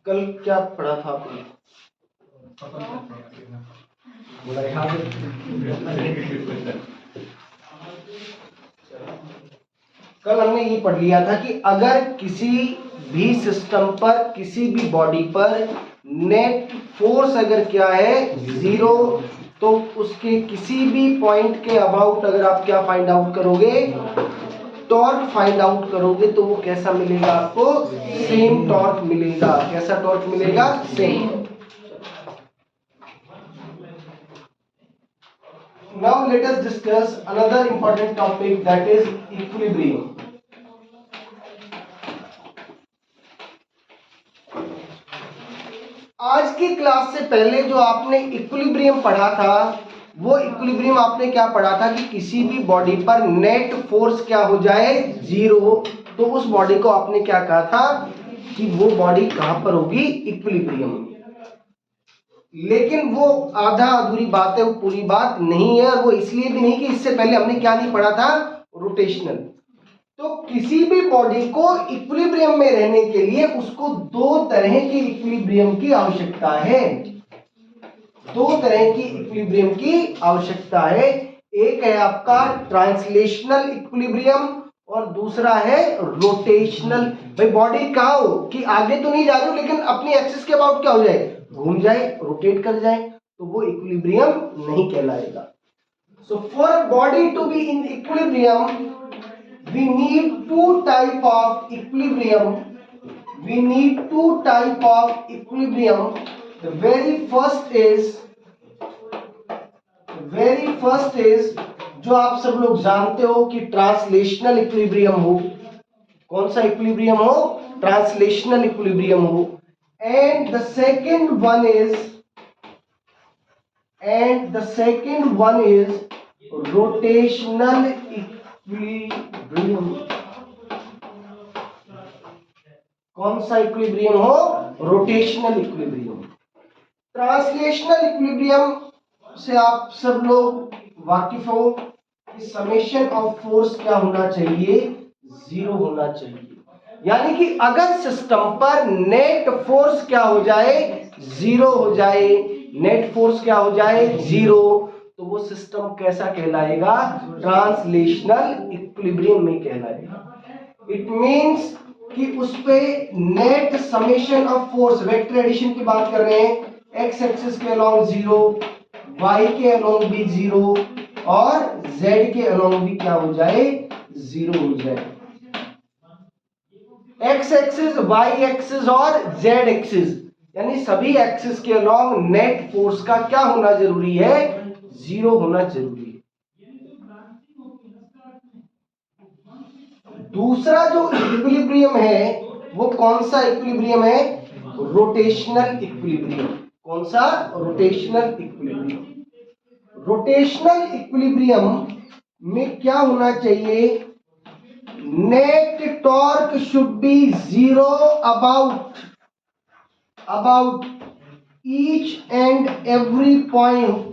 कल क्या पढ़ा था आपने? कल हमने ये पढ़ लिया था कि अगर किसी भी सिस्टम पर, किसी भी बॉडी पर नेट फोर्स अगर क्या है 0, तो उसके किसी भी पॉइंट के अबाउट अगर आप क्या फाइंड आउट करोगे, टॉर्क फाइंड आउट करोगे, तो वो कैसा मिलेगा आपको? सेम टॉर्क मिलेगा। कैसा टॉर्क मिलेगा? Same. Now let us discuss another important topic, that is equilibrium. आज की क्लास से पहले जो आपने इक्विलिब्रियम पढ़ा था, वो इक्विलिब्रियम आपने क्या पढ़ा था कि किसी भी बॉडी पर नेट फोर्स क्या हो जाए 0, तो उस बॉडी को आपने क्या कहा था कि वो बॉडी कहां पर होगी? इक्विलिब्रियम। लेकिन वो आधा अधूरी बात है, वो पूरी बात नहीं है। और वो इसलिए भी नहीं कि इससे पहले हमने क्या नहीं पढ़ा था? रोटेशनल। तो किसी भी बॉडी को इक्विलिब्रियम में रहने के लिए उसको दो तरह की इक्विलिब्रियम की आवश्यकता है। दो तरह की इक्विलिब्रियम की आवश्यकता है। एक है आपका ट्रांसलेशनल इक्विलिब्रियम और दूसरा है रोटेशनल। भाई बॉडी कहाँ हो कि आगे तो नहीं जा रही हो, लेकिन अपनी एक्सिस के अबाउट क्या हो जाए? घूम जाए, रोटेट कर जाए, तो वो इक्विलिब्रियम नहीं कहलाएगा। So for body to be in equilibrium we need two type of equilibrium. We need two type of equilibrium. The very first is जो आप सब लोग जानते हो कि ट्रांसलेशनल इक्विलिब्रियम हो। कौन सा इक्विलिब्रियम हो? ट्रांसलेशनल इक्विलिब्रियम हो। And the second one is rotational equilibrium. कौन सा इक्विलिब्रियम हो? Rotational equilibrium. ट्रांसलेशनल इक्विलिब्रियम से आप सब लोग वाकिफ हो कि समेशन ऑफ फोर्स क्या होना चाहिए? 0 होना चाहिए। यानी कि अगर सिस्टम पर नेट फोर्स क्या हो जाए? 0 हो जाए। नेट फोर्स क्या हो जाए? 0, तो वो सिस्टम कैसा कहलाएगा? ट्रांसलेशनल इक्विलिब्रियम में कहलाएगा। इट मींस कि उस पे net summation of force, vector addition की बात कर रहे हैं, एक्स एक्सिस के अलोंग 0, वाई के अलोंग भी 0 और जेड के अलोंग भी क्या हो जाए? 0 हो जाए। एक्स एक्सिस, वाई एक्सिस और जेड एक्सिस, यानी सभी एक्सिस के अलोंग नेट फोर्स का क्या होना जरूरी है? 0 होना जरूरी है। दूसरा जो इक्विलिब्रियम है वो कौन सा इक्विलिब्रियम है? Rotational equilibrium. कौन सा? Rotational equilibrium. रोटेशनल इक्विलिब्रियम में क्या होना चाहिए? Net torque should be 0 about each and every point,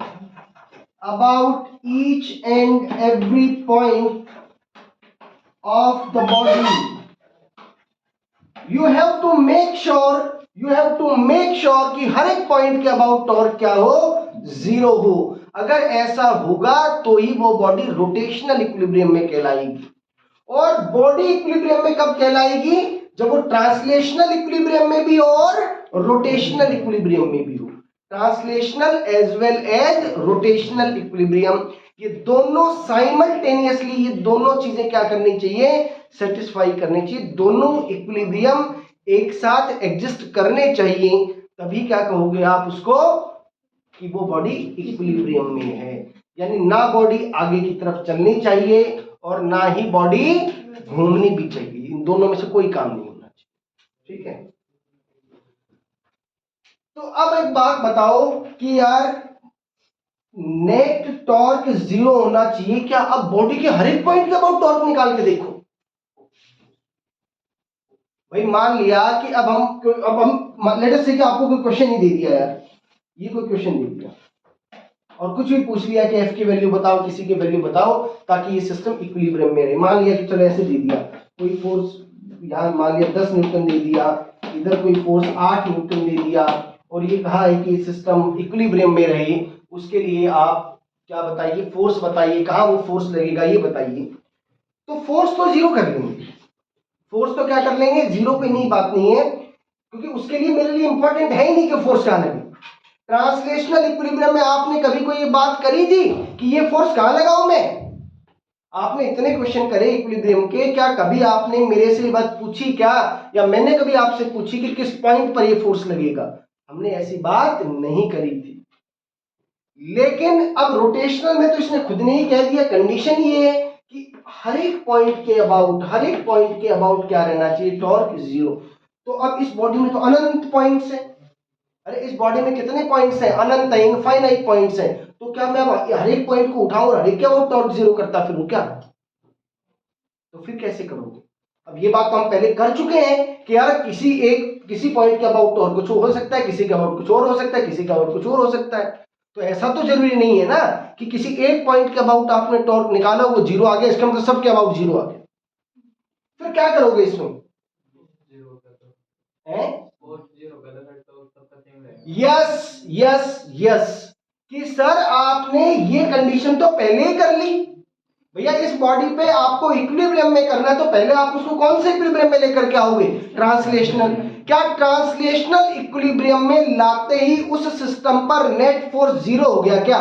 of the body. You have to make sure कि हर एक पॉइंट के अबाउट टॉर्क क्या हो? 0 हो। अगर ऐसा होगा तो ही वो बॉडी रोटेशनल इक्विलिब्रियम में कहलाएगी। और बॉडी इक्विलिब्रियम में कब कहलाएगी? जब वो ट्रांसलेशनल इक्विलिब्रियम में भी हो और रोटेशनल इक्विलिब्रियम में भी हो। Translational as well as rotational equilibrium, ये दोनों साइमल्टेनियसली, ये दोनों चीजें क्या करनी चाहिए? सेटिस्फाई करनी चाहिए। दोनों इक्विलिब्रियम एक साथ एग्जिस्ट करने चाहिए, तभी क्या कहोगे आप उसको कि वो बॉडी इक्विलिब्रियम में है। यानी ना बॉडी आगे की तरफ चलनी चाहिए और ना ही बॉडी घूमनी भी चाहिए। इन दोनों में से कोई काम नहीं होना चाहिए। ठीक है। तो अब एक बात बताओ कि यार नेट टॉर्क 0 होना चाहिए क्या? अब बॉडी के हर एक पॉइंट के अबाउट टॉर्क निकाल के देखो। भाई मान लिया कि अब हम लेट अस से कि आपको कोई क्वेश्चन ही दे दिया यार, ये कोई क्वेश्चन दे दिया और कुछ भी पूछ लिया कि एफ की वैल्यू बताओ, किसी की वैल्यू बताओ, ताकि ये सिस्टम इक्विलिब्रियम में रहे। मान लिया कि चलो ऐसे दे दिया कोई फोर्स, यहां मान लिया 10 न्यूटन दे दिया, इधर कोई फोर्स 8 न्यूटन दे दिया और ये कहा है कि सिस्टम इक्विलिब्रियम में रहे, उसके लिए आप क्या बताइए, फोर्स बताइए, कहाँ वो फोर्स लगेगा ये बताइए। तो फोर्स तो जीरो कर लेंगे, फोर्स तो क्या कर लेंगे, जीरो पे नहीं, बात नहीं है, क्योंकि उसके लिए मेरे लिए इंपॉर्टेंट है ही नहीं कि फोर्स कहाँ लगे। ट्रांसलेशनल इक्विलिब्रियम में आपने कभी कोई ये बात करी थी कि ये फोर्स कहाँ लगाऊं मैं? आपने इतने क्वेश्चन करे इक्विलिब्रियम के, क्या कभी आपने मेरे से ये बात पूछी क्या, या मैंने कभी आपसे पूछी कि किस पॉइंट पर ये फोर्स लगेगा? हमने ऐसी बात नहीं करी थी। लेकिन अब रोटेशनल में तो इसने खुद ने ही कह दिया, कंडीशन ये है कि हर एक पॉइंट के अबाउट क्या रहना चाहिए, टॉर्क जीरो। तो अब इस बॉडी में तो अनंत पॉइंट्स है, अरे इस बॉडी में कितने पॉइंट्स हैं, अनंत है, इनफाइनाइट पॉइंट्स हैं। तो क्या मैं हर एक पॉइंट को उठाऊं और हर एक क्या वो टॉर्क जीरो करता फिरूं क्या? तो फिर कैसे करोगे? अब ये बात तो हम पहले कर चुके हैं कि यार किसी पॉइंट के अबाउट टॉर्क कुछ हो सकता है, किसी के अबाउट कुछ और हो सकता है, किसी के अबाउट कुछ और हो सकता है। तो ऐसा तो जरूरी नहीं है ना कि किसी एक पॉइंट के अबाउट आपने टॉर्क निकाला वो जीरो आ गया, इसका मतलब सबके अबाउट जीरो आ गया। फिर क्या करोगे इसमें? यस यस यस कि सर आपने ये कंडीशन तो पहले ही कर ली भैया, इस बॉडी पे आपको इक्विलिब्रियम में करना है, तो पहले आप उसको कौन से इक्विलिब्रियम में लेकर के आओगे? ट्रांसलेशनल। क्या ट्रांसलेशनल इक्विलिब्रियम में लाते ही उस सिस्टम पर नेट फोर्स जीरो हो गया क्या?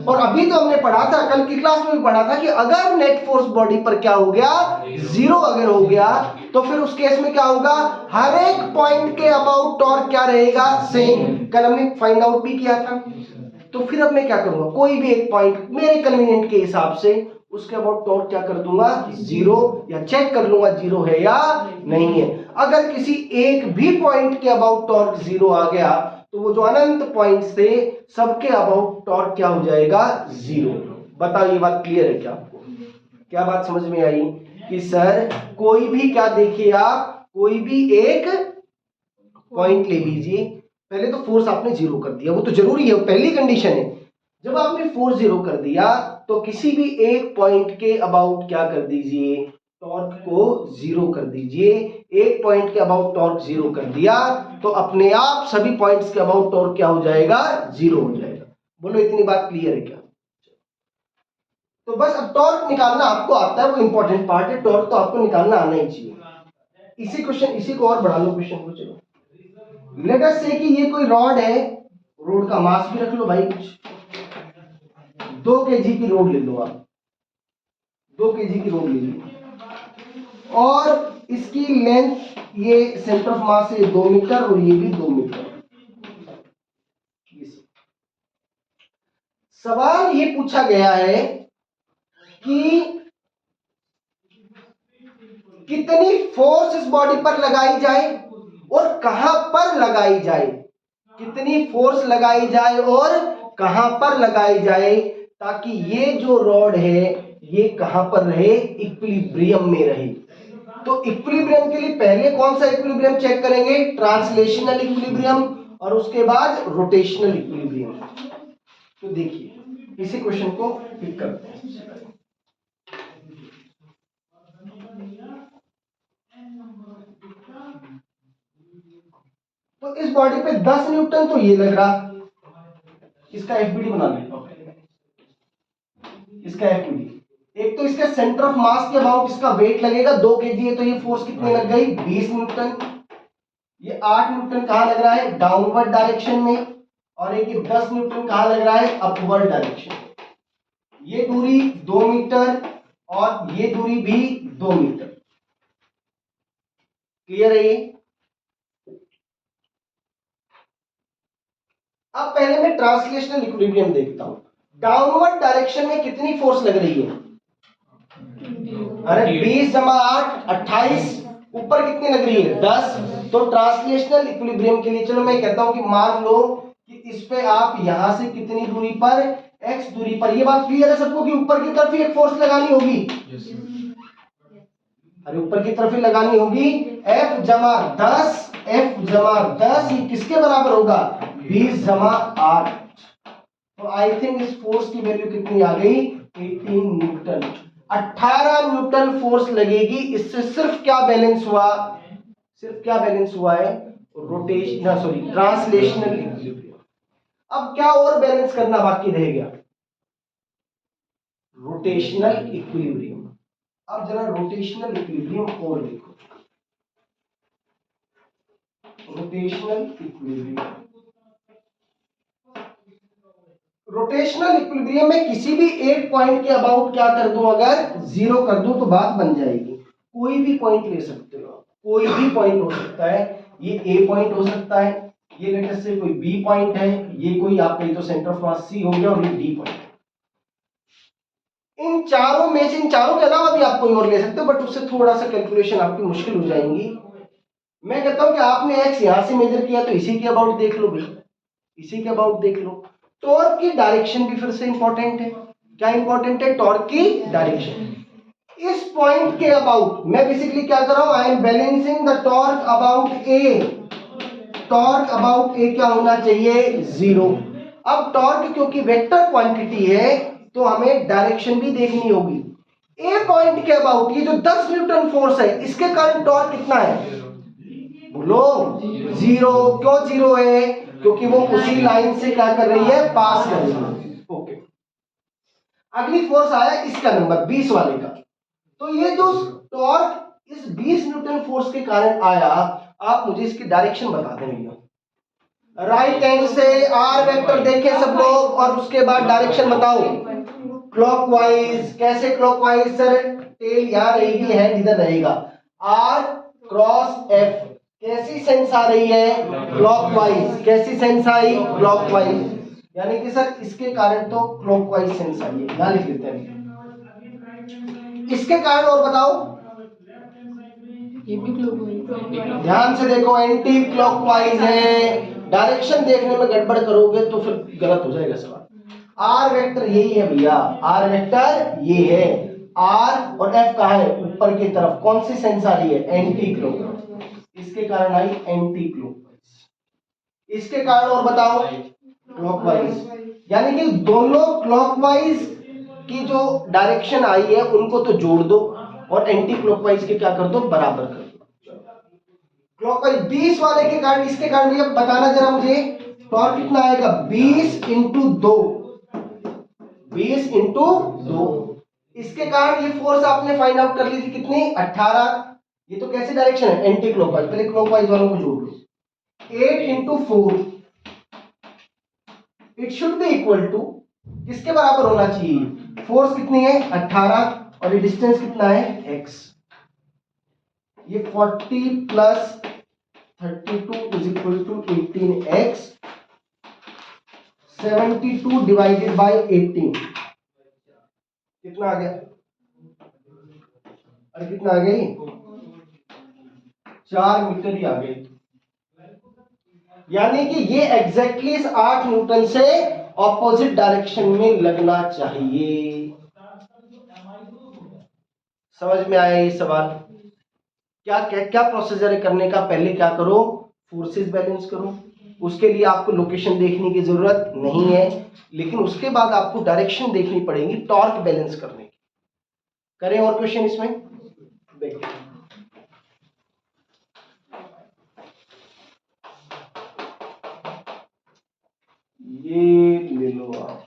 और अभी तो हमने पढ़ा था, कल की क्लास में भी पढ़ा था कि अगर नेट फोर्स बॉडी पर क्या हो गया, जीरो अगर हो गया, तो फिर उस केस में क्या होगा, हर एक पॉइंट के अबाउट टॉर्क क्या रहेगा, सेम। कल हमने फाइंड आउट भी किया था। तो फिर अब मैं क्या करूंगा, कोई भी एक पॉइंट मेरे कन्वीनियंट के हिसाब से उसके अबाउट टॉर्क क्या कर दूंगा, जीरो, या चेक कर लूंगा जीरो है या नहीं है। अगर किसी एक भी पॉइंट के अबाउट टॉर्क जीरो आ गया तो वो जो अनंत पॉइंट्स थे सबके अबाउट टॉर्क क्या हो जाएगा, जीरो। बताओ ये बात क्लियर है क्या आपको? क्या बात समझ में आई कि सर कोई भी, क्या देखिए आप, कोई भी एक पॉइंट ले लीजिए, पहले तो फोर्स आपने जीरो कर दिया, वो तो जरूरी है, पहली कंडीशन है। जब आपने फोर्स जीरो कर दिया तो किसी भी एक पॉइंट के अबाउट क्या कर दीजिए, टॉर्क को जीरो कर दीजिए। एक पॉइंट के अबाउट टॉर्क जीरो कर दिया तो अपने आप सभी पॉइंट्स के अबाउट टॉर्क क्या हो जाएगा, जीरो हो जाएगा। बोलो इतनी बात क्लियर है क्या? तो बस अब टॉर्क निकालना आपको आता है, वो इंपॉर्टेंट पार्ट है, टॉर्क तो आपको निकालना आना ही चाहिए। इसी को और बढ़ा लो क्वेश्चन को। चलो लेट अस से कि ये कोई रॉड है, रोड का मास भी रख लो भाई, कुछ 2 kg की रोड ले लो आप, 2 kg की रोड ले लो, और इसकी लेंथ, ये सेंटर ऑफ मास है 2 मीटर और ये भी 2 मीटर। सवाल ये पूछा गया है कि कितनी फोर्स इस बॉडी पर लगाई जाए और कहां पर लगाई जाए, कितनी फोर्स लगाई जाए और कहां पर लगाई जाए, ताकि ये जो रॉड है ये कहां पर रहे, इक्विलिब्रियम में रहे। तो इक्विलिब्रियम के लिए पहले कौन सा इक्विलिब्रियम चेक करेंगे, ट्रांसलेशनल इक्विलिब्रियम, और उसके बाद रोटेशनल इक्विलिब्रियम। तो देखिए इसी क्वेश्चन को पिक करते हैं। तो इस बॉडी पे 10 न्यूटन तो ये लग रहा, इसका एफबीडी बना लेता हूं, इसका एफबीडी। एक तो इसके सेंटर ऑफ मास के अबाउट इसका वेट लगेगा 2 kg है, तो ये फोर्स कितनी लग गई, 20 न्यूटन। ये 8 न्यूटन कहां लग रहा है, डाउनवर्ड डायरेक्शन में, और एक ये 10 न्यूटन कहां लग रहा है, अपवर्ड डायरेक्शन। ये दूरी 2 मीटर और ये दूरी भी 2 मीटर। क्लियर है ये? अब पहले मैं ट्रांसलेशनल इक्विलिब्रियम देखता हूं। डाउनवर्ड डायरेक्शन में कितनी फोर्स लग रही है, अरे 20 जमा 8 28, ऊपर कितनी लग रही है 10। तो ट्रांसलेशनल इक्विलिब्रियम के लिए चलो मैं कहता हूं कि मान लो कि इस पे आप यहां से कितनी दूरी पर, x दूरी पर, ये बात क्लियर है सबको कि ऊपर की तरफ ही एक फोर्स लगानी होगी, अरे ऊपर की तरफ ही लगानी होगी। F जमा 10, ये किसके बराबर होगा, 20 जमा 8। तो आई थिंक इस फोर्स की वैल्यू कितनी आ गई, 18 न्यूटन। 18 न्यूटन फोर्स लगेगी, इससे सिर्फ क्या बैलेंस हुआ, सिर्फ क्या बैलेंस हुआ है, रोटेशन, सॉरी ट्रांसलेशनल इक्विलिब्रियम। अब क्या और बैलेंस करना बाकी रह गया, रोटेशनल इक्विलिब्रियम। अब जरा रोटेशनल इक्विलिब्रियम और देखो, रोटेशनल इक्विलिब्रियम। रोटेशनल इक्विलिब्रियम में किसी भी एक पॉइंट के अबाउट क्या कर दूं, अगर जीरो कर दूं तो बात बन जाएगी। कोई भी पॉइंट ले सकते हो, कोई भी पॉइंट हो सकता है, ये ए पॉइंट हो सकता है, ये लेटेस्ट से कोई बी पॉइंट है, ये कोई आपका तो सेंटर ऑफ मास सी हो गया, और ये डी पॉइंट। इन चारों में से, इन चारों के अलावा भी आप कोई और ले सकते हो, बट उससे थोड़ा सा कैलकुलेशन आपकी मुश्किल हो जाएंगी। मैं कहता हूं कि आपने एक्स यहां से मेजर किया तो इसी के अबाउट देख लो भाई, इसी के अबाउट देख लो। टॉर्क की डायरेक्शन भी फिर से इंपॉर्टेंट है। क्या इंपॉर्टेंट है, टॉर्क की डायरेक्शन। इस पॉइंट के अबाउट मैं बेसिकली क्या कर रहा हूं, I am balancing the torque about A. Torque about A क्या होना चाहिए, जीरो। अब टॉर्क क्योंकि वेक्टर क्वांटिटी है तो हमें डायरेक्शन भी देखनी होगी। ए पॉइंट के अबाउट ये जो 10 न्यूटन फोर्स है, इसके कारण टॉर्क कितना है, बोलो जीरो। क्यों जीरो है, क्योंकि वो उसी लाइन से क्या कर रही है, पास कर रही है। ओके, अगली फोर्स आया इसका नंबर 20 वाले का। तो ये जो टॉर्क इस 20 न्यूटन फोर्स के कारण आया, आप मुझे इसकी डायरेक्शन बता दें भैया। राइट हैंड से आर वेक्टर देखें सब लोग, और उसके बाद डायरेक्शन बताओ। क्लॉकवाइज, कैसे क्लॉकवाइज सर, टेल यहां रहेगी, हैंड इधर रहेगा। आर क्रॉस एफ, कैसी सेंस आ रही है, क्लॉकवाइज। कैसी सेंस आई, क्लॉकवाइज, यानी कि सर इसके कारण तो क्लॉकवाइज सेंस आई है, यहां लिख लेते हैं। इसके कारण और बताओ, ये भी क्लॉकवाइज। ध्यान से देखो, एंटी क्लॉकवाइज है। डायरेक्शन देखने में गड़बड़ करोगे तो फिर गलत हो जाएगा सवाल। आर वेक्टर यही है भैया, आर वेक्टर ये है, आर और एफ कहाँ है, ऊपर की तरफ। कौन सी सेंस आ रही है, एंटी क्लॉकवाइज, इसके कारण आई एंटी क्लॉकवाइज। इसके कारण और बताओ, क्लॉकवाइज, यानी कि दोनों क्लॉकवाइज की जो डायरेक्शन आई है उनको तो जोड़ दो, और एंटी क्लॉकवाइज के क्या कर दो, बराबर कर दो। क्लॉकवाइज 20 वाले के कारण, इसके कारण भैया बताना जरा मुझे, टॉर्क कितना आएगा, 20 इंटू 2, 20 इंटू 2। इसके कारण ये फोर्स आपने फाइंड आउट कर ली थी कितनी, 18। ये तो कैसी डायरेक्शन है, एंटी क्लॉकवाइज, पहले क्लॉकवाइज वालों को जोड़ लो। 8 into 4, it should be equal to, किसके बराबर होना चाहिए, फोर्स कितनी है 18, और ये डिस्टेंस कितना है x। ये 40 plus 32 is equal to 18x। 72 divided by 18 कितना आ गया, अरे कितना आ गया, 4 मीटर ही आ गई। यानी कि ये एग्जैक्टली इस 8 न्यूटन से ऑपोजिट डायरेक्शन में लगना चाहिए। समझ में आया ये सवाल, क्या क्या क्या प्रोसीजर है करने का, पहले क्या करो, फोर्सेस बैलेंस करो। उसके लिए आपको लोकेशन देखने की जरूरत नहीं है, लेकिन उसके बाद आपको डायरेक्शन देखनी पड़ेगी टॉर्क बैलेंस करने की। करें और क्वेश्चन इसमें, देखिए ये ले लो आप,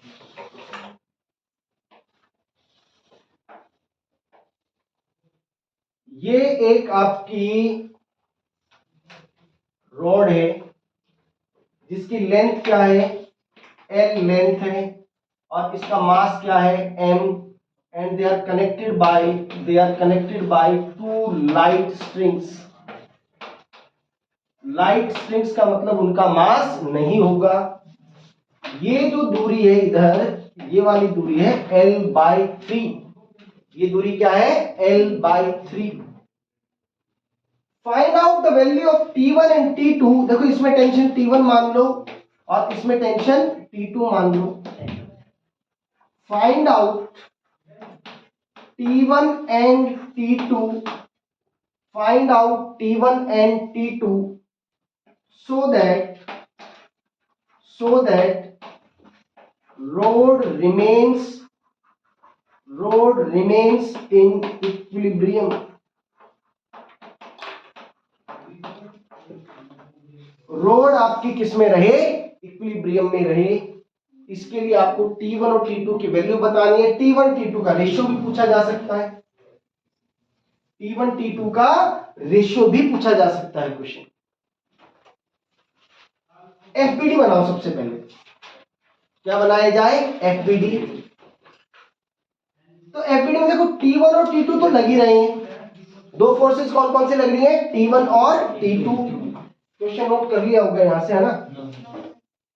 ये एक आपकी रॉड है जिसकी लेंथ क्या है, एल लेंथ है, और इसका मास क्या है, m, and they are connected by 2 light strings. Light strings का मतलब उनका मास नहीं होगा। ये जो दूरी है इधर, ये वाली दूरी है l/3। ये दूरी क्या है, l/3। Find out the value of T1 and T2। देखो इसमें टेंशन T1 मान लो और इसमें टेंशन T2 मान लो। Find out T1 and T2, find out T1 and T2 so that rod remains in equilibrium। Road आपकी किस में रहे, इक्विलिब्रियम में रहे। इसके लिए आपको T1 और T2 की वैल्यू बतानी है। T1 T2 का रेशियो भी पूछा जा सकता है, T1 T2 का रेशियो भी पूछा जा सकता है क्वेश्चन। एफबीडी बनाओ सबसे पहले। क्या बनाया जाए, एफबीडी। तो एफबीडी में देखो T1 और T2 तो लग ही रहे हैं। दो फोर्सेस कौन कौन से लग रही है, T1 और T2। क्वेश्चन नोट कर लिया होगा यहां से, है ना?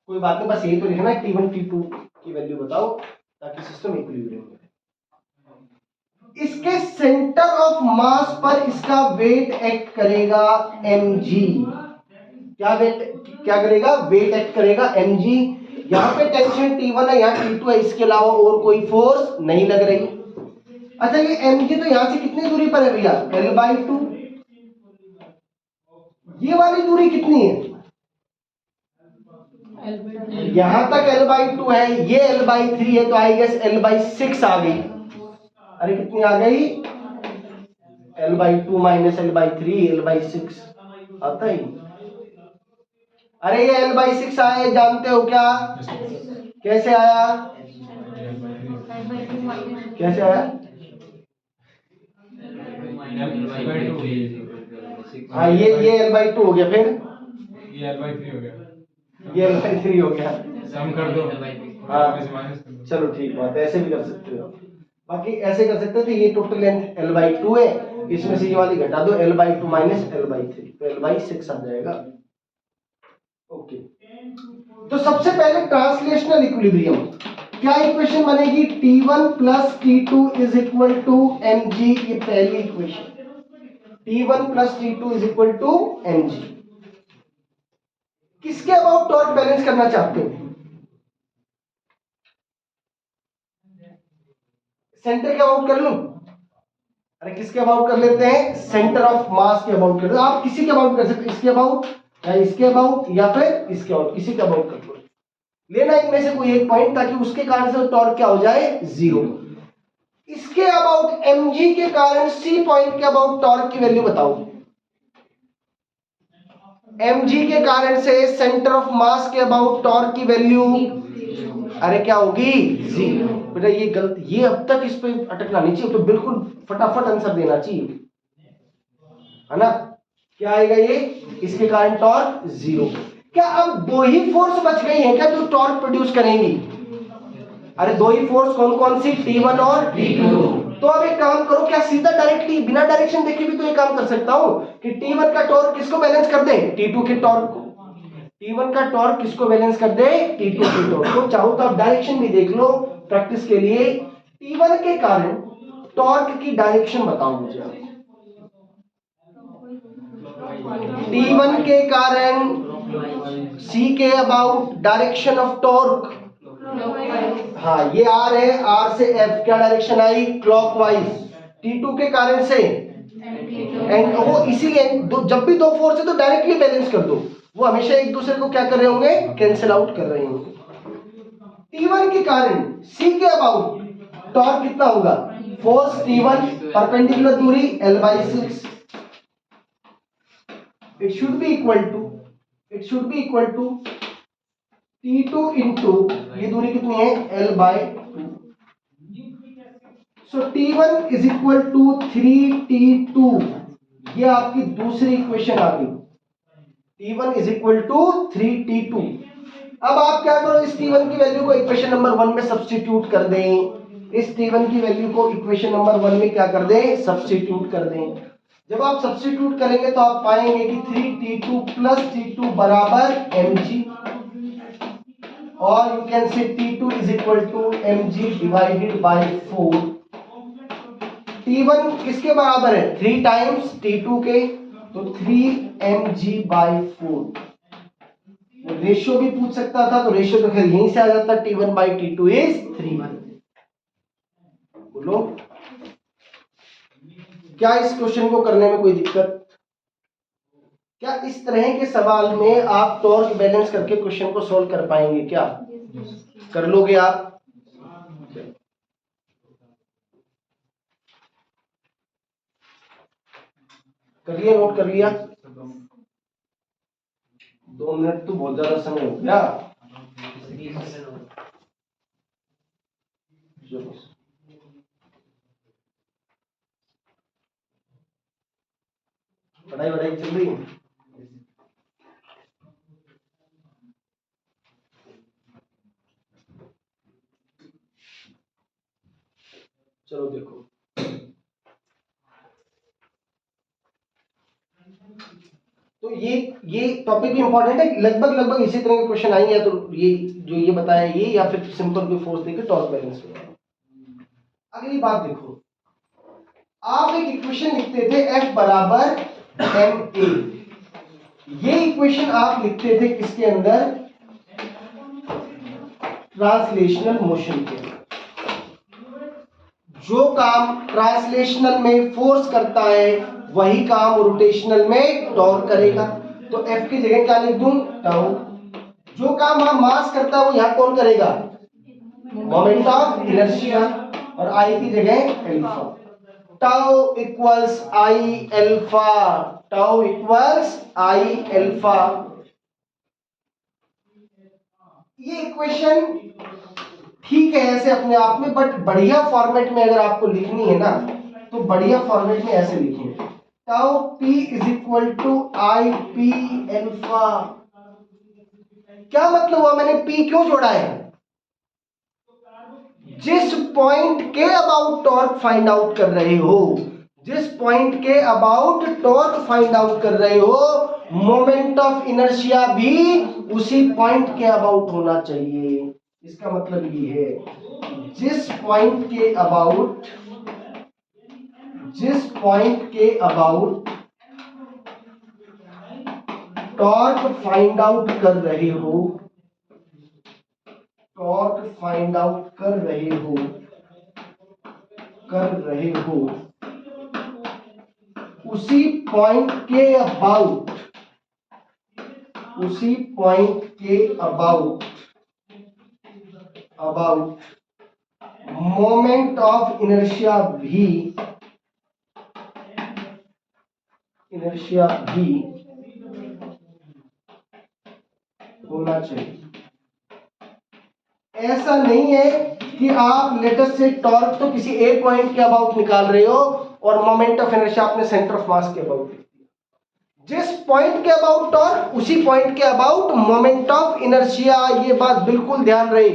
कोई बात नहीं, बस यही तो लिखना है, T1 T2 की वैल्यू बताओ ताकि सिस्टम इक्विलिब्रियम में रहे। इसके सेंटर ऑफ मास पर इसका वेट एक्ट करेगा mg। क्या करेगा, वेट एक्ट करेगा mg। यहाँ पे टेंशन T1 है, यहाँ T2 है, इसके अलावा और कोई फोर्स नहीं लग रही। अच्छा ये mg तो यहाँ से कितनी दूरी पर है भैया, L/2। ये वाली दूरी कितनी है, यहां तक L/2 है, ये L/3 है, तो आई गेस L/6 आ गई। अरे कितनी आ गई, L/2 माइनस L/3, L/6 आता ही। अरे ये L/6 आया, जानते हो क्या, कैसे आया, कैसे आया? हाँ ये L/2 हो गया, फिर ये L/3 हो गया, ये L/3 हो गया। सम कर दो, हाँ माइनस कर दो। चलो ठीक बात है, ऐसे भी कर सकते हो। बाकी ऐसे कर सकते थे, ये टोटल लेंथ L/2 है, इसमें से ये वाली घटा दो, L/2 माइनस L/3, तो L/6 आ जाएगा। ओके, तो सबसे पहले ट्रांसलेशनल इक्विलिब्रियम, क्या इक्वेशन बनेगी, T1 plus T2 is equal to mg। ये पहली equation, T1 plus T2 is equal to mg। किसके अबाउट टॉर्क बैलेंस करना चाहते हो, सेंटर के अबाउट कर लूं? अरे किसके अबाउट कर लेते हैं, सेंटर ऑफ मास के अबाउट कर लो। आप किसी के अबाउट कर सकते हैं, इसके अबाउट या इसके अबाउट या फिर इसके अबाउट, किसी के अबाउट कर लो। लेना इनमें से कोई एक पॉइंट, ताकि उसके कारण से टॉर्क क्या हो जाए, जीरो। इसके अबाउट mg के कारण C पॉइंट के अबाउट टॉर्क की वैल्यू बताओ। mg के कारण से सेंटर ऑफ मास के अबाउट टॉर्क की वैल्यू, अरे क्या होगी, जीरो। बेटा ये गलत, ये अब तक इस पे अटकना नहीं चाहिए, तो बिल्कुल फटाफट आंसर देना चाहिए, है ना? क्या आएगा ये, इसके कारण टॉर्क जीरो। क्या अब दो ही फोर्स बच गई हैं क्या जो टॉर्क प्रोड्यूस करेंगी? अरे दो ही फोर्स, कौन कौन सी, T1 और T2। तो अब एक काम करो, क्या सीधा डायरेक्टली बिना डायरेक्शन देखे भी तो एक काम कर सकता हूं कि T1 का टॉर्क किसको बैलेंस कर दे, T2 के टॉर्क को। T1 का टॉर्क किसको बैलेंस कर दे, T2 के टॉर्क को। चाहो तो आप डायरेक्शन भी देख लो प्रैक्टिस के लिए। T1 के कारण टॉर्क की डायरेक्शन बताओ मुझे। T1 के कारण C के अबाउट डायरेक्शन ऑफ टॉर्क, हाँ ये R है, R से F, क्या डायरेक्शन आई, क्लॉकवाइज। T2 के कारण से एंड वो इसीलिए जब भी दो फोर्स है तो डायरेक्टली बैलेंस कर दो, वो हमेशा एक दूसरे को क्या कर रहे होंगे, कैंसिल आउट कर रहे होंगे। T1 के कारण C के अबाउट टॉर्क कितना होगा, फोर्स T1 परपेंडिकुलर दूरी L/6, it should be equal to T2 into ये दूरी कितनी है, L/2। So T1 is equal to 3T2, ये आपकी दूसरी इक्वेशन आ गई, T1 is equal to 3T2। अब आप क्या करो, इस T1 की वैल्यू को इक्वेशन नंबर 1 में सब्स्टिट्यूट कर दें। इस T1 की वैल्यू को इक्वेशन नंबर 1 में क्या कर दें, सब्स्टिट्यूट कर दें। जब आप सब्स्टिट्यूट करेंगे तो आप पाएंगे कि 3T2 प्लस T2 बराबर mg, और you can say T2 is equal to mg divided by 4। T1 किसके बराबर है, 3 टाइम्स T2 के, तो 3mg/4। रेशियो भी पूछ सकता था, तो रेशियो तो खैर यहीं से आ जाता, T1/T2 इज 3:1। बोलो क्या इस क्वेश्चन को करने में कोई दिक्कत? क्या इस तरह के सवाल में आप टॉर्क बैलेंस करके क्वेश्चन को सॉल्व कर पाएंगे क्या? कर लोगे आप? कर लिया, नोट कर लिया? 2 मिनट तो बहुत ज्यादा समय हो गया। पढ़ाई वढ़ाई चल रही है। चलो देखो, तो ये टॉपिक भी इंपॉर्टेंट है। लगभग इसी तरह के क्वेश्चन आएंगे, या तो ये जो ये बताया ये, या फिर सिंपल कोई फोर्स देके टॉर्क बैलेंस होगा। अगली बात देखो, आप एक इक्वेशन लिखते थे F बराबर ma। ये इक्वेशन आप लिखते थे किसके अंदर? ट्रांसलेशनल मोशन के। जो काम ट्रांसलेशनल में फोर्स करता है वही काम रोटेशनल में टॉर्क करेगा। तो F की जगह क्या लिख दूं? टाउ। जो काम वहां मास करता है वो यहां कौन करेगा? Moment of inertia. और I की जगह alpha. Tau equals I alpha. Tau equals I alpha. ये इक्वेशन ठीक है ऐसे अपने आप में, बट बढ़िया फॉर्मेट में अगर आपको लिखनी है ना, तो बढ़िया फॉर्मेट में ऐसे लिखें, tau P is equal to I P alpha. क्या मतलब हुआ? मैंने पी क्यों जोड़ा है? जिस पॉइंट के अबाउट टॉर्क फाइंड आउट कर रहे हो, जिस पॉइंट के अबाउट टॉर्क फाइंड आउट कर रहे हो, मोमेंट ऑफ इनर्शिया भी उसी पॉइंट के अबाउट होना चाहिए। इसका मतलब ये है, जिस पॉइंट के अबाउट टॉर्क फाइंड आउट कर रहे हो, उसी पॉइंट के अबाउट मोमेंट ऑफ इनर्शिया भी होना चाहिए। ऐसा नहीं है कि आप लेटेस्ट से टॉर्क तो किसी ए पॉइंट के अबाउट निकाल रहे हो और मोमेंट ऑफ इनर्शिया अपने सेंटर ऑफ मास के अबाउट। जिस पॉइंट के अबाउट टॉर्क उसी पॉइंट के अबाउट मोमेंट ऑफ इनर्शिया। ये बात बिल्कुल ध्यान रहे।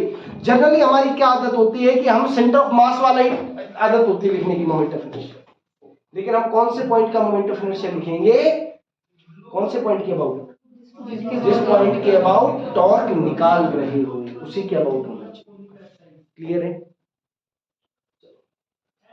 जनरली हमारी क्या आदत होती है कि हम सेंटर ऑफ मास वाला ही आदत होती है लिखने की, मोमेंट ऑफ इनर्शिया। लेकिन हम कौन से पॉइंट का मोमेंट ऑफ इनर्शिया लिखेंगे? कौन से पॉइंट के अबाउट? जिस पॉइंट के अबाउट टॉर्क निकाल रहे हो उसी के अबाउट होना चाहिए। क्लियर है?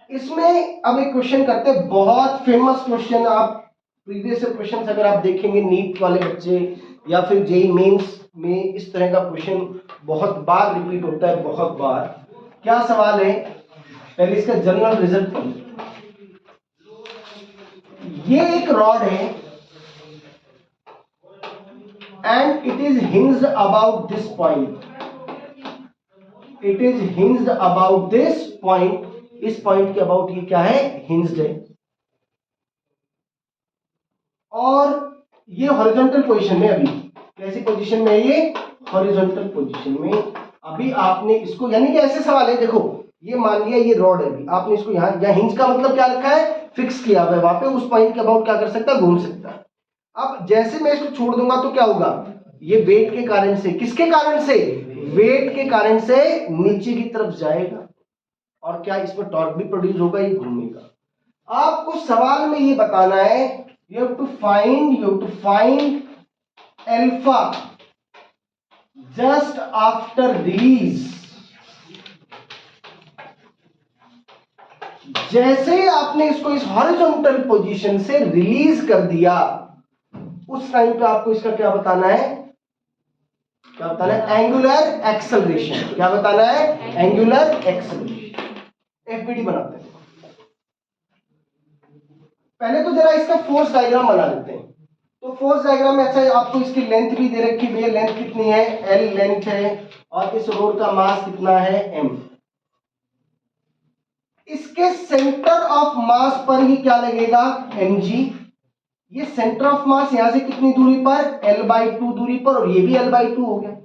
इसमें अब एक क्वेश्चन करते हैं, बहुत फेमस क्वेश्चन। आप प्रीवियस क्वेश्चन अगर आप देखेंगे, नीट वाले बच्चे या फिर जेईई मेंस में इस तरह का क्वेश्चन बहुत बार रिपीट होता है, बहुत बार। क्या सवाल है? पहले इसका जनरल रिजल्ट पढ़िए। ये एक रॉड है and it is hinged about this point. इस पॉइंट के अबाउट ये क्या है? हिंज्ड है। और ये हॉरिजॉन्टल पोजीशन में, अभी कैसी पोजीशन में है ये? हॉरिजॉन्टल पोजीशन में। अभी आपने इसको, यानी कि ऐसे सवाल है, देखो ये मान लिया ये रॉड है, अभी आपने इसको यहाँ हिंज का मतलब क्या रखा है? फिक्स किया हुआ है। वहां पे उस पॉइंट के अबाउट क्या कर सकता है? घूम सकता है। अब जैसे मैं इसको छोड़ दूंगा तो क्या होगा? ये वेट के कारण से, किसके कारण से? वेट के कारण से नीचे की तरफ जाएगा। और क्या इसमें टॉर्क भी प्रोड्यूस होगा? ये घूमेगा। आपको सवाल में ये बताना है, you have to find alpha just after release. जैसे ही आपने इसको इस हॉरिजॉन्टल पोजीशन से रिलीज कर दिया, उस टाइम पे आपको इसका क्या बताना है? Angular acceleration. क्या बताना है? Angular acceleration. एफबीडी बनाते हैं। पहले तो जरा इसका फोर्स डायग्राम बना लेते हैं। तो फोर्स डायग्राम में, अच्छा आपको इसकी लेंथ भी दे रखी है। लेंथ कितनी है? एल लेंथ है। और इस रोड का मास कितना है? एम। इसके सेंटर ऑफ मास पर ही क्या लगेगा? mg। ये सेंटर ऑफ मास यहां से कितनी दूरी पर, L/2 दूरी पर, और ये भी L/2 हो गया।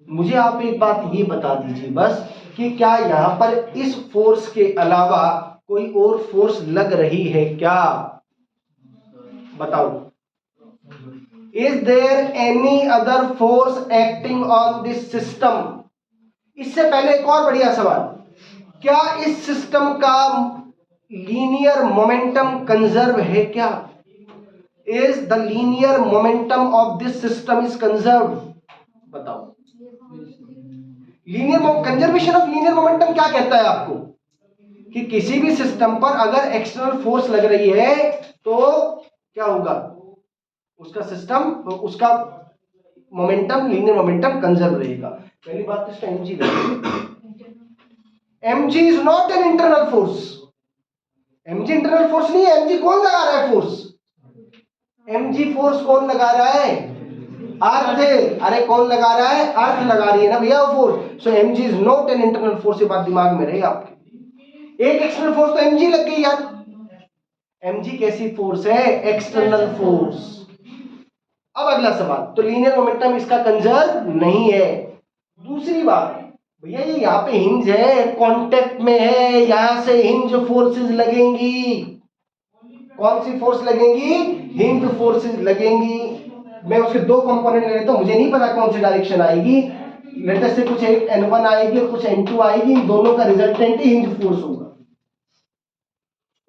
मुझे आप एक बात ये बता दीजिए बस कि क्या यहां पर इस फोर्स के अलावा कोई और फोर्स लग रही है क्या, बताओ। Is there any other force acting on this system? इससे पहले एक और बढ़िया सवाल, क्या इस सिस्टम का लीनियर मोमेंटम कंजर्व है क्या? Is the linear momentum of this system is conserve? बताओ। Linear conservation of linear momentum क्या कहता है आपको, कि किसी भी सिस्टम पर अगर एक्सटर्नल फोर्स लग रही है तो क्या होगा, उसका सिस्टम, उसका मोमेंटम, लीनियर मोमेंटम कंजर्व रहेगा। पहली बात तो इसका MG mg is not an internal force. mg internal force नहीं है। mg कौन लगा रहा है फोर्स? mg फोर्स कौन लगा रहा है? अर्थ। अरे कौन लगा रहा है? अर्थ लगा रही है ना भैया वो force. So mg is not an internal force, ये बात दिमाग में रहे आपके। एक एक्सटर्नल फोर्स तो mg लग गई यार। mg कैसी फोर्स है? External force. अब अगला सवाल, तो लीनियर मोमेंटम इसका कंजर्व नहीं है। दूसरी बात भैया, ये यहाँ पे हिंज है, कांटेक्ट में है, यहां से हिंज फोर्सेस लगेंगी। कौन सी फोर्स लगेंगी? हिंज फोर्सेस लगेंगी। मैं उसके दो कंपोनेंट ले लेता हूं, मुझे नहीं पता कौन सी डायरेक्शन आएगी। लेटर से कुछ एक N1 आएगी और कुछ N2 आएगी, इन दोनों का रिजल्टेंट ही हिंज फोर्स होगा।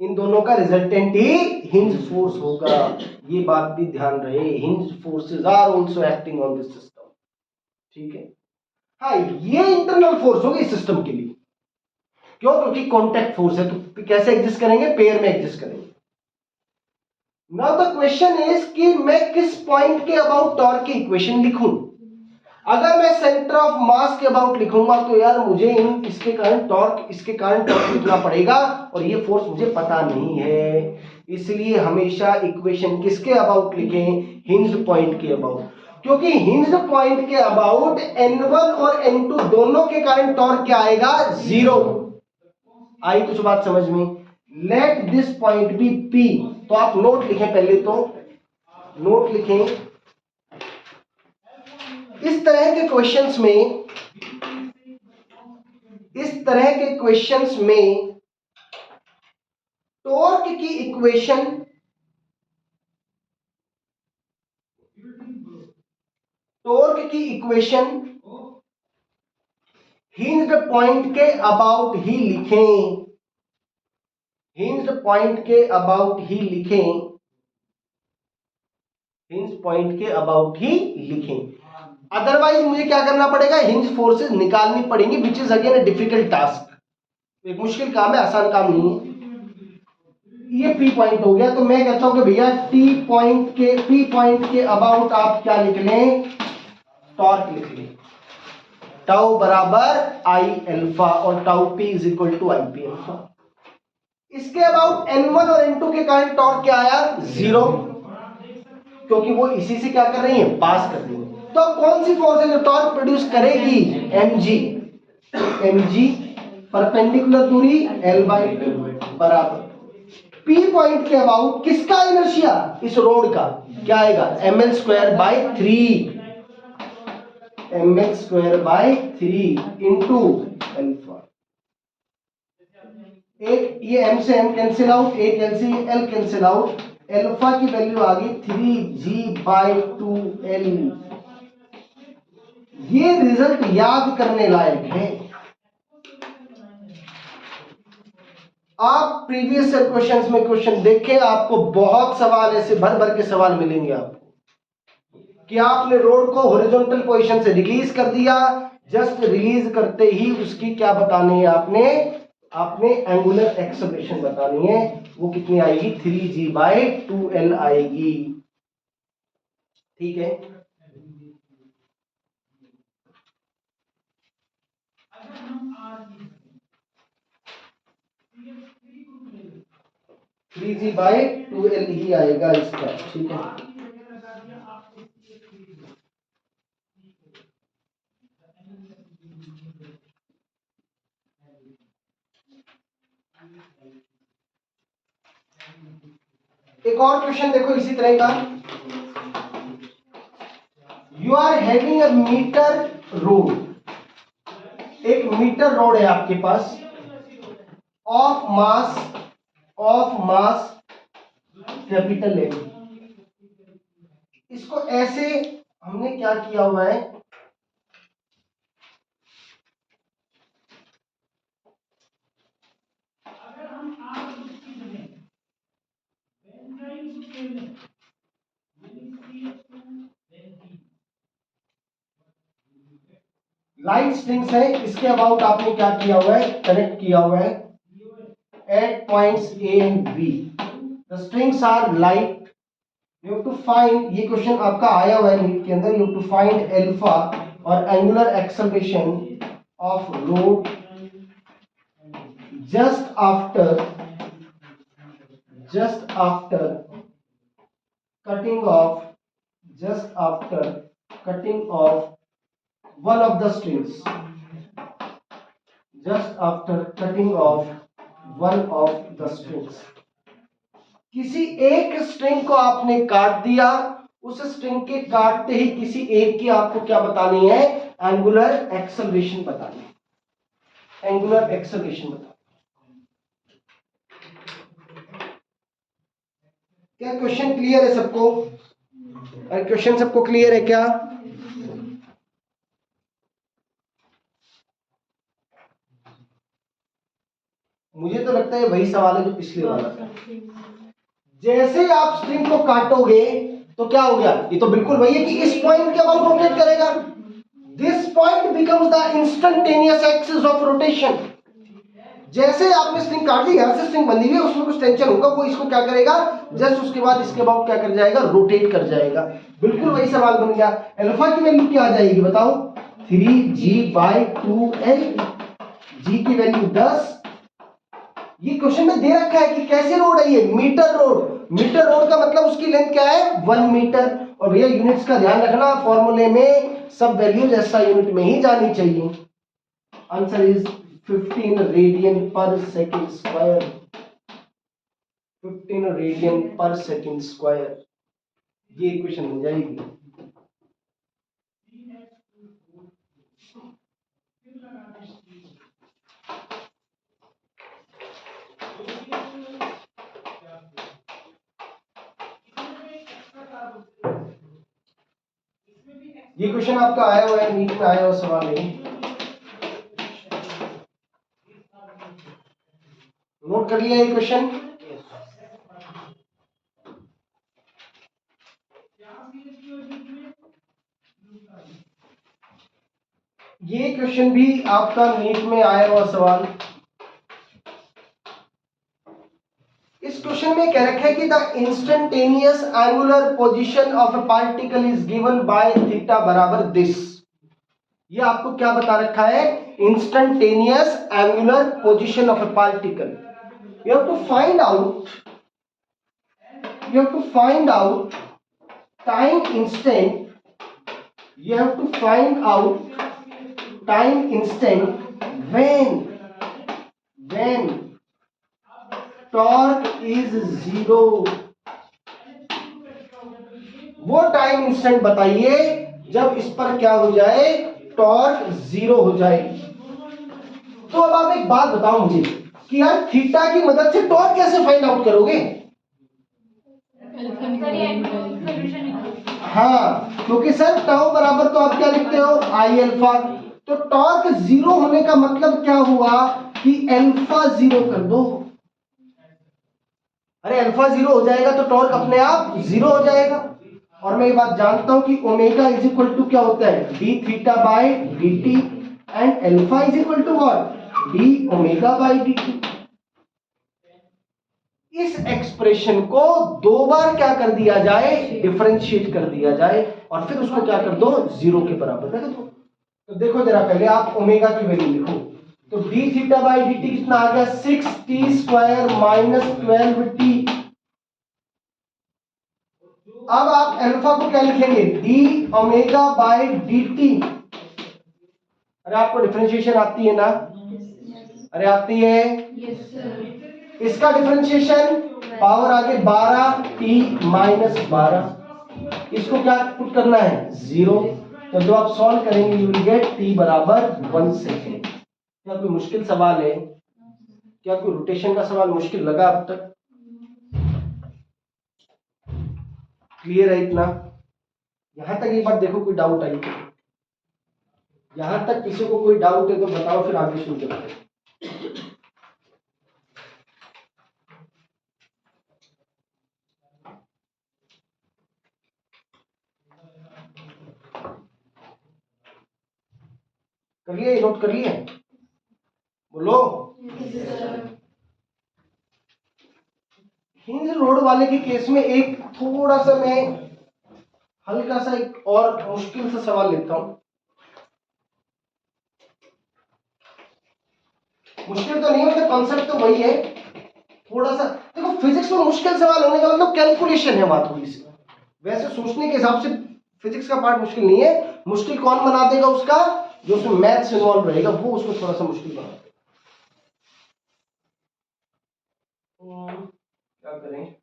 इन दोनों का रिजल्टेंट ही हिंज फोर्स होगा। ये बात भी ध्यान रहे, hinge forces are also acting on this system. ठीक है। हाँ, ये इंटरनल फोर्स होगी इस सिस्टम के लिए। क्यों? क्योंकि कांटेक्ट फोर्स है, तो कैसे एग्जिस्ट करेंगे? पेयर में एग्जिस्ट करेंगे। नाउ द क्वेश्चन इज कि मैं किस पॉइंट के अबाउट टॉर्क की इक्वेशन लिखूं। अगर मैं सेंटर ऑफ मास के अबाउट लिखूंगा तो यार मुझे इसके कारण टॉर्क लिखना पड़ेगा, और ये फोर्स मुझे पता नहीं है। इसलिए हमेशा इक्वेशन किसके अबाउट लिखें? हिंज पॉइंट के अबाउट। क्योंकि हिंज पॉइंट के अबाउट N1 और N2 दोनों के कारण टॉर्क क्या आएगा? 0। आई कुछ बात समझ में? Let this point be P। तो आप नोट लिखें, पहले तो नोट लिखें। इस तरह के क्वेश्चंस में टॉर्क की इक्वेशन हिंज्ड पॉइंट के अबाउट ही लिखें। हिंज्ड पॉइंट के अबाउट ही लिखें। अदरवाइज मुझे क्या करना पड़ेगा? हिंज फोर्सेस निकालनी पड़ेंगी, विच is again a difficult task. एक मुश्किल काम है, आसान काम नहीं है। ये P पॉइंट हो गया, तो मैं कहता हूं कि भैया P पॉइंट के अबाउट आप क्या लिख लें? टॉर्क लिख लें। टाउ बराबर आई अल्फा, और tau P is equal to I P alpha. इसके अबाउट N1 और N2 के कारण टॉर्क क्या आया? 0, क्योंकि वो इसी से क्या कर रही है? पास कर रही है। तो अब कौन सी फोर्स है जो टॉर्क प्रोड्यूस करेगी? mg परपेंडिकुलर दूरी L/2 बराबर P पॉइंट के अबाउट किसका इनर्शिया? इस रोड का क्या आएगा? ml²/3 into alpha. एक ये m से m कैंसिल आउट, एक l से l कैंसिल आउट, अल्फा की वैल्यू आ गई 3g/2l। ये रिजल्ट याद करने लायक है। आप प्रीवियस क्वेश्चंस में क्वेश्चन देखें, आपको बहुत सवाल ऐसे भर भर के सवाल मिलेंगे आपको कि आपने रोड को हॉरिजॉन्टल पोजीशन से रिलीज कर दिया, जस्ट रिलीज करते ही उसकी क्या बतानी है? आपने एंगुलर एक्सेलरेशन बतानी है। वो कितनी आएगी? 3g/2l आएगी। ठीक है। 3g/2l ही आएगा इसका। ठीक है। एक और क्वेश्चन देखो इसी तरह का, you are having a metre rod, एक मीटर रोड है आपके पास, ऑफ मास कैपिटल एम। इसको ऐसे हमने क्या किया हुआ है, लाइट स्ट्रिंग्स है, इसके अबाउट आपने क्या किया हुआ है, कनेक्ट किया हुआ है at points A and B, the strings are light, you have to find, ये क्वेश्चन आपका आया हुआ है नीट के अंदर, you have to find alpha और angular acceleration of rod just after cutting off one of the strings, just after cutting off one of the strings, किसी एक स्ट्रिंग को आपने काट दिया, उस स्ट्रिंग के काटते ही किसी एक की आपको क्या बतानी है, एंगुलर एक्सेलरेशन बतानी है, एंगुलर एक्सेलरेशन बतानी। क्या क्वेश्चन क्लियर है सबको? अरे क्वेश्चन सबको क्लियर है क्या? मुझे तो लगता है वही सवाल है जो पिछले वाला था। जैसे आप स्ट्रिंग को काटोगे तो क्या हो गया, ये तो बिल्कुल वही है कि इस पॉइंट के अबाउट रोटेट करेगा, this point becomes the instantaneous axis of rotation. जैसे आपने स्ट्रिंग काट दी, यहां से स्ट्रिंग बंधी हुई है, उसमें कुछ टेंशन होगा, वो इसको क्या करेगा, जस्ट उसके बाद इसके अबाउट क्या कर जाएगा, रोटेट कर जाएगा। बिल्कुल वही सवाल बन गया। अल्फा की वैल्यू क्या आ जाएगी बताओ, 3g/2l, g की वैल्यू 10। ये क्वेश्चन में दे रखा है कि कैसे रोड है, ये मीटर रोड, मीटर रोड का मतलब उसकी लेंथ क्या है, 1 मीटर। और भैया यूनिट्स का ध्यान रखना, फॉर्मूले में सब वैल्यूज ऐसा यूनिट में ही जानी चाहिए। आंसर इज 15 रेडियन पर सेकेंड स्क्वायर, 15 रेडियन पर सेकेंड स्क्वायर, ये इक्वेशन हो जाएगी। ये क्वेश्चन आपका आया हुआ है, नीट में आया हुआ सवाल है, नोट कर लिया ये क्वेश्चन। ये क्वेश्चन भी आपका नीट में आया हुआ सवाल। इस क्वेश्चन में कह रखा है कि the instantaneous angular position of a particle is given by theta बराबर दिस। ये आपको क्या बता रखा है, instantaneous angular position of a particle. You have to find out time instant, you have to find out time instant when torque is 0। वो time instant बताइए जब इस पर क्या हो जाए, टॉर्क 0 हो जाए। तो अब आप एक बात बताओ मुझे कि यार थीटा की मदद से टॉर्क कैसे फाइंड आउट करोगे? हाँ, क्योंकि सर टाउ बराबर तो आप क्या लिखते हो, आई अल्फा। तो टॉर्क 0 होने का मतलब क्या हुआ कि अल्फा 0 कर दो। अरे अल्फा 0 हो जाएगा तो टॉर्क अपने आप 0 हो जाएगा। और मैं ये बात जानता हूं कि ओमेगा इज इक्वल टू क्या होता है, d theta by d t, and alpha is equal to what, d omega by d t. इस एक्सप्रेशन को 2 बार क्या कर दिया जाए, डिफरेंशिएट कर दिया जाए, और फिर उसको क्या कर दो, 0 के बराबर रख दो। तो देखो जरा पहले आप ओमेगा की वैल्यू लिखो, तो D theta by D T कितना आ गया, 6t² माइनस 12t। अब आप अल्फा को क्या लिखेंगे, D omega by D T. अरे आपको डिफरेंशिएशन आती है ना? अरे आती है। Yes sir. इसका डिफरेंशिएशन पावर आगे 12 t माइनस 12, इसको क्या पुट करना है 0। तो जो आप सॉल्व करेंगे यू विल गेट t बराबर 1 सेकेंड। क्या कोई मुश्किल सवाल है? क्या कोई रोटेशन का सवाल मुश्किल लगा अब तक? क्लियर है इतना? यहां तक एक बार देखो, कोई डाउट आई तो? यहां तक किसी को कोई डाउट है तो बताओ, फिर आगे शुरू करते हैं। कर लिए? नोट कर लिए? बोलो। हिंज लोड वाले के केस में एक थोड़ा सा मैं हल्का सा एक और मुश्किल सा सवाल लेता हूं। मुश्किल तो नहीं है, मतलब कॉन्सेप्ट तो वही है। थोड़ा सा देखो, फिजिक्स में मुश्किल सवाल होने का मतलब कैलकुलेशन है वहां थोड़ी सी। वैसे सोचने के हिसाब से फिजिक्स का पार्ट मुश्किल नहीं है। मुश्किल कौन बना देगा उसका? जो उसमें मैथ्स इन्वॉल्व रहेगा वो उसको थोड़ा सा मुश्किल बना देगा। क्या करें?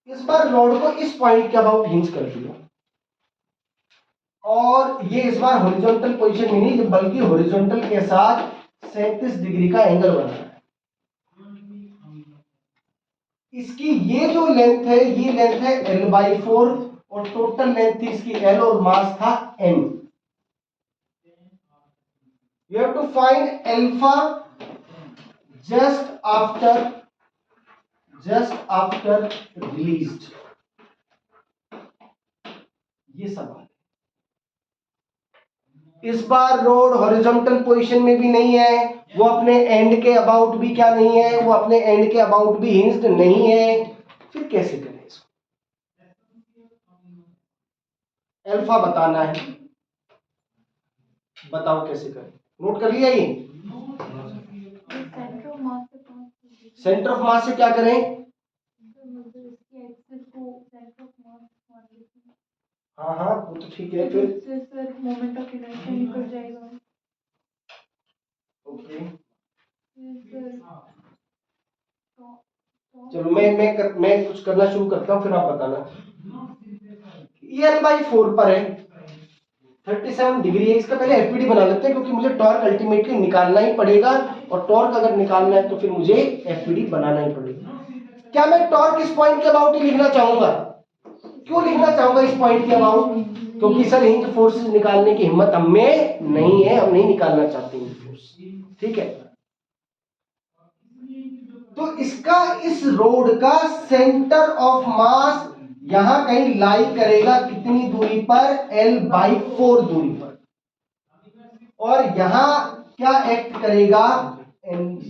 इस बार रॉड को इस पॉइंट के अबाउट हिंज कर दिया, और ये इस बार हॉरिजॉन्टल पोजीशन में नहीं बल्कि हॉरिजॉन्टल के साथ 37 डिग्री का एंगल बना है। इसकी ये जो लेंथ है, ये लेंथ है l/4 और टोटल लेंथ थी इसकी l और मास था m। You have to find alpha just after released. ये सवाल। इस बार रोड हॉरिजॉन्टल पोजीशन में भी नहीं है, वो अपने एंड के अबाउट भी क्या नहीं है, वो अपने एंड के अबाउट भी हिंज्ड नहीं है। फिर कैसे करें इसको? अल्फा बताना है, बताओ कैसे करें? नोट कर लिया ये? सेंटर ऑफ मास से क्या करें? हाँ हाँ वो तो ठीक है। फिर मोमेंट ऑफ इनर्शिया निकल जाएगा। ओके चलो मैं कुछ करना शुरू करता हूँ, फिर आप बताना। ये l/4 पर है, 37 डिग्री है। इसका पहले एफपीडी बना लेते हैं क्योंकि मुझे टॉर्क अल्टीमेटली निकालना ही पड़ेगा, और टॉर्क अगर निकालना है तो फिर मुझे एफपीडी बनाना ही पड़ेगा। क्या मैं टॉर्क इस पॉइंट के अबाउट ही लिखना चाहूंगा? क्यों लिखना चाहूंगा इस पॉइंट के अबाउट? क्योंकि सर हिंज फोर्सेस निकालने की हिम्मत हमें नहीं है, हम नहीं निकालना चाहते हिंज फोर्स। ठीक है, तो इसका इस रोड का सेंटर ऑफ मास यहां कहीं लाई करेगा, कितनी दूरी पर? l/4 दूरी पर। और यहां क्या एक्ट करेगा? mg।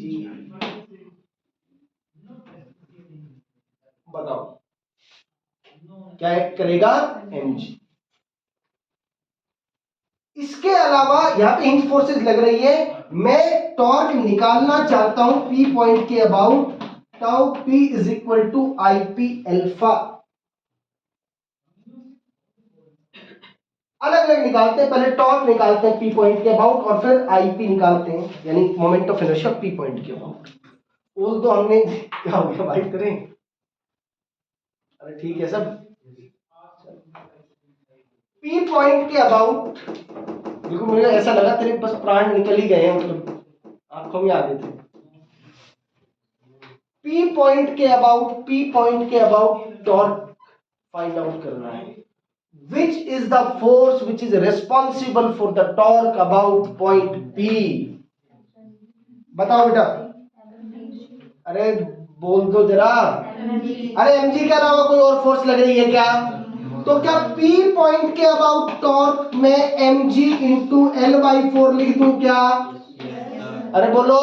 बताओ क्या एक्ट करेगा? mg। इसके अलावा यहां पे हिंज फोर्सेस लग रही है, मैं टॉर्क निकालना चाहता हूं P पॉइंट के about, tau P is equal to IP अल्फा। अलग अलग निकालते हैं, पहले टॉर्क निकालते हैं P पॉइंट के अबाउट और फिर IP निकालते हैं, यानी moment of inertia P point के अबाउट। वो तो हमने क्या हो गया भाई करें? अरे ठीक है सब। P पॉइंट के अबाउट, देखो मुझे ऐसा लगा तेरे बस प्राण निकल ही गए हैं, मतलब आंखों में आ गए थे। P पॉइंट के अबाउट टॉर्क फाइंड आउट करना है। Which is the force which is responsible for the torque about point P? बताओ बेटा। अरे बोल दो जरा। अरे mg के अलावा कोई और फोर्स लग रही है क्या? तो क्या P पॉइंट के अबाउट टॉर्क में mg इंटू l/4 लिख दूं क्या? अरे बोलो।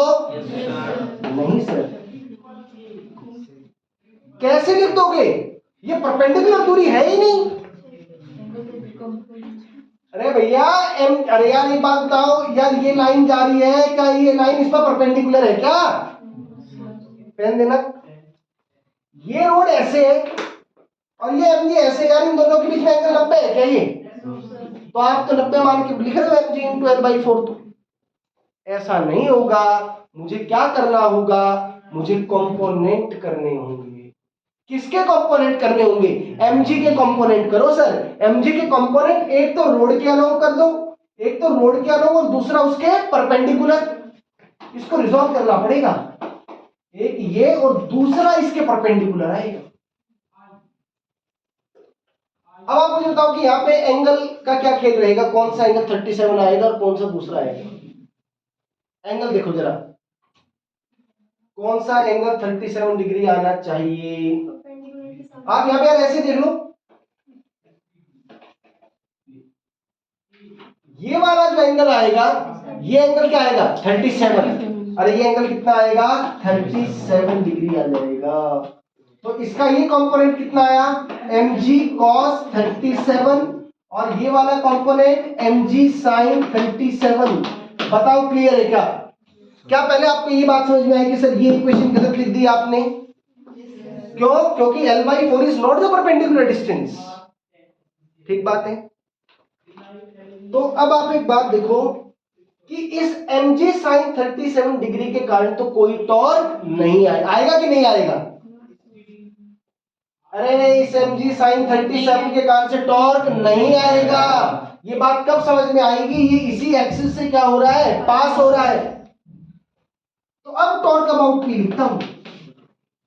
नहीं सर, कैसे लिख दोगे? ये परपेंडिकुलर दूरी है ही नहीं। अरे भैया अरे यार एक बात बताओ यार, ये लाइन जा रही है, क्या ये लाइन इस पर परपेंडिकुलर है क्या? पेन देना। ये रोड ऐसे है और ये mg ऐसे, यार इन दोनों के बीच में एंगल 90 है क्या? ये तो आप तो 90 मान के लिख रहे हो mg इंटू एल बाई 4। तो ऐसा नहीं होगा, मुझे क्या करना होगा, मुझे कंपोनेंट करने होंगे। किसके कंपोनेंट करने होंगे? mg के कंपोनेंट करो सर। mg के कंपोनेंट एक तो रोड के अलोंग कर दो, एक तो रोड के अलोंग और दूसरा उसके परपेंडिकुलर। इसको रिजॉल्व करना पड़ेगा, एक ये और दूसरा इसके परपेंडिकुलर आएगा। अब आप मुझे बताओ कि यहाँ पे एंगल का क्या खेल रहेगा, कौन सा एंगल 37 आएगा और कौन सा दूसरा आएगा। एंगल देखो जरा, कौन सा एंगल 37 डिग्री आना चाहिए। आप यहाँ पे यार ऐसे देख लो, ये वाला जो एंगल आएगा, ये एंगल क्या आएगा 37। अरे ये एंगल कितना आएगा 37 डिग्री आ जाएगा। तो इसका ये कंपोनेंट कितना आया mg cos 37 और ये वाला कंपोनेंट mg sin 37। बताओ क्लियर है क्या? क्या पहले आपको ये बात समझ में आई कि सर ये इक्वेशन गलत लिख दी आपने? क्यों? क्योंकि l/4 is not the perpendicular distance. ठीक बात है। तो अब आप एक बात देखो कि इस mg sin 37 डिग्री के कारण तो कोई टॉर्क नहीं आएगा कि नहीं आएगा? अरे इस mg sin 37 के कारण से टॉर्क नहीं आएगा। ये बात कब समझ में आएगी? ये इसी एक्सिस से क्या हो रहा है, पास हो रहा है। तो अब टॉर्क अबाउट पी लिखता हूं,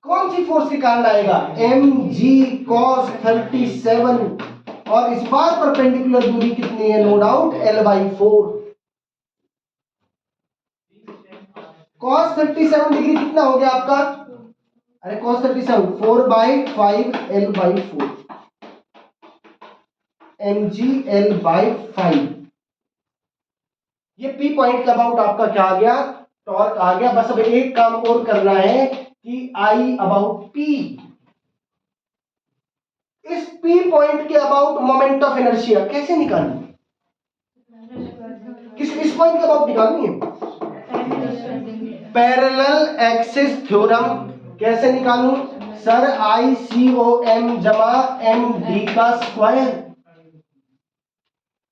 कौन सी फोर्स के कारण आएगा? mg cos 37 और इस बार परपेंडिकुलर दूरी कितनी है? No doubt l/4। cos 37 degree कितना हो गया आपका? अरे cos 37 4/5 l/4 mg l/5। ये P पॉइंट के अबाउट आपका क्या आ गया? टॉर्क आ गया। बस अब एक काम और करना है कि I अबाउट P, इस P पॉइंट के अबाउट मोमेंट ऑफ इनर्शिया कैसे निकालनी? इस पॉइंट के अबाउट निकालनी है पैरेलल एक्सिस थ्योरम। कैसे निकालूं सर? ICOM जमा MD का स्क्वायर।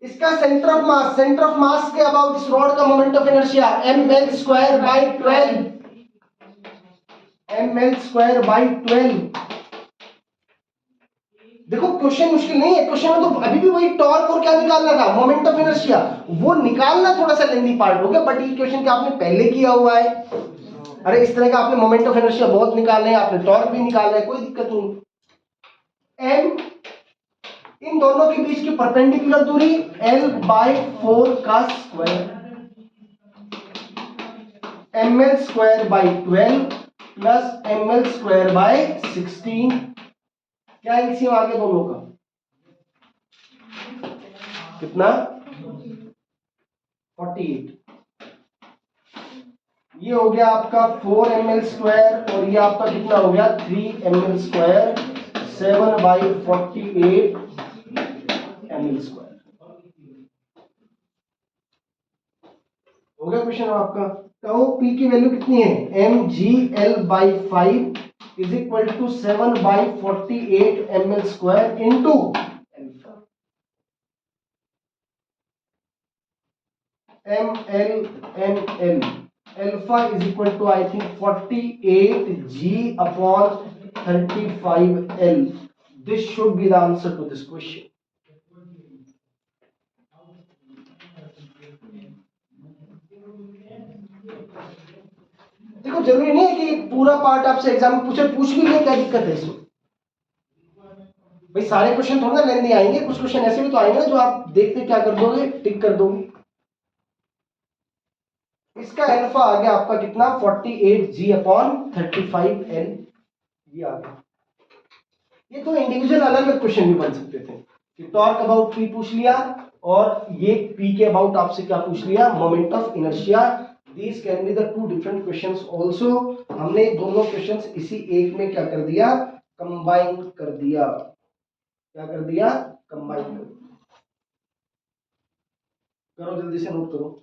इसका सेंटर ऑफ मास के अबाउट इस रॉड का moment of inertia ml square by 12, ml square by 12। देखो क्वेश्चन मुश्किल नहीं है, क्वेश्चन में तो अभी भी वही टॉर्क और क्या निकालना था, मोमेंट ऑफ इनर्शिया। वो निकालना थोड़ा सा लेंदी पार्ट हो गया, बट ये क्वेश्चन क्या आपने पहले किया हुआ है। अरे इस तरह का आपने मोमेंट ऑफ इनर्शिया बहुत निकालना है, आपने टॉर्क भी निकालना है, कोई दिक्कत नहीं। m इन दोनों के बीच की परपेंडिकुलर दूरी l/4 का square, ml square by 12 plus ml square by 16। क्या एलसीएम आ गया दोनों का? कितना? 48। ये हो गया आपका 4 ml स्क्वायर और ये आपका कितना हो गया 3 ml स्क्वायर, 7/48 ml स्क्वायर। हो गया क्वेश्चन आपका। टाउ पी की वैल्यू कितनी है? mgl/5 is equal to 7/48 ml square into ml alpha is equal to I think 48g upon 35l. This should be the answer to this question. देखो जरूरी नहीं है कि पूरा पार्ट आपसे एग्जाम में पूछ भी ले, क्या दिक्कत है इसमें? भाई सारे क्वेश्चन थोड़ा ना लेंदी आएंगे, कुछ क्वेश्चन ऐसे भी तो आएंगे ना जो आप देखते क्या कर दोगे, टिक कर दोगे। इसका अल्फा आ गया आपका कितना 48g अपॉन 35l, ये आ गया। ये तो इंडिविजुअल अलग अलग क्वेश्चन भी बन सकते थे कि टॉर्क अबाउट पी पूछ लिया और ये पी के अबाउट आपसे क्या पूछ लिया, moment of inertia. These can be the two different questions also. हमने दोनों क्वेश्चंस इसी एक में क्या कर दिया, कंबाइन कर दिया। क्या कर दिया? कंबाइन कर दिया। करो जल्दी से, नोट करो।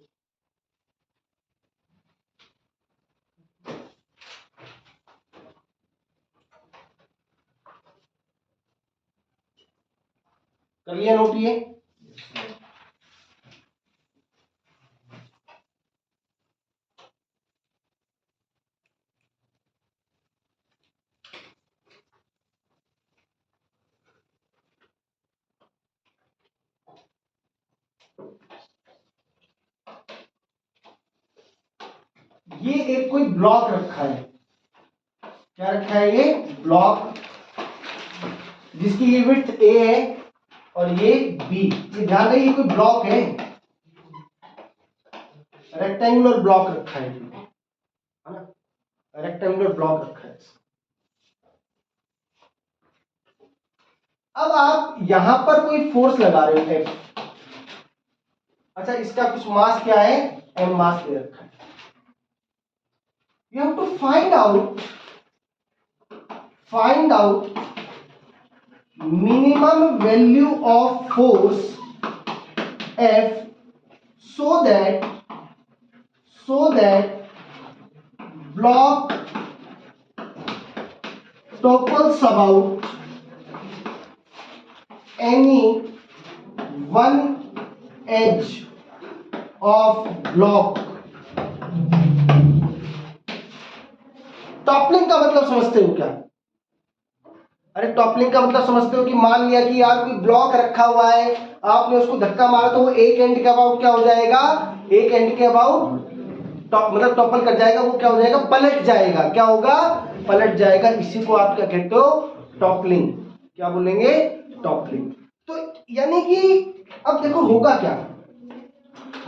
कर लिया नोट ये? ये एक कोई ब्लॉक रखा है, क्या रखा है ये ब्लॉक, जिसकी ये विड्थ a है और ये b। ये ध्यान रहे ये कोई ब्लॉक है, रेक्टेंगुलर ब्लॉक रखा है ना, रेक्टेंगुलर ब्लॉक रखा है। अब आप यहां पर कोई फोर्स लगा रहे हो F। अच्छा, इसका कुछ मास क्या है, m मास दे रखा है। You have to find out minimum value of force F so that block topples about any one edge of block। Toppling का मतलब समझते हो क्या? अरे टॉपलिंग का मतलब समझते हो कि मान लिया कि यार कोई ब्लॉक रखा हुआ है, आपने उसको धक्का मारा तो वो एक एंड के अबाउट क्या हो जाएगा, एक एंड के अबाउट मतलब टॉपल कर जाएगा, वो क्या हो जाएगा, पलट जाएगा। क्या होगा, पलट जाएगा। इसी को आप क्या कहते हो, टॉपलिंग। क्या बोलेंगे, टॉपलिंग। तो यानी कि अब देखो होगा क्या,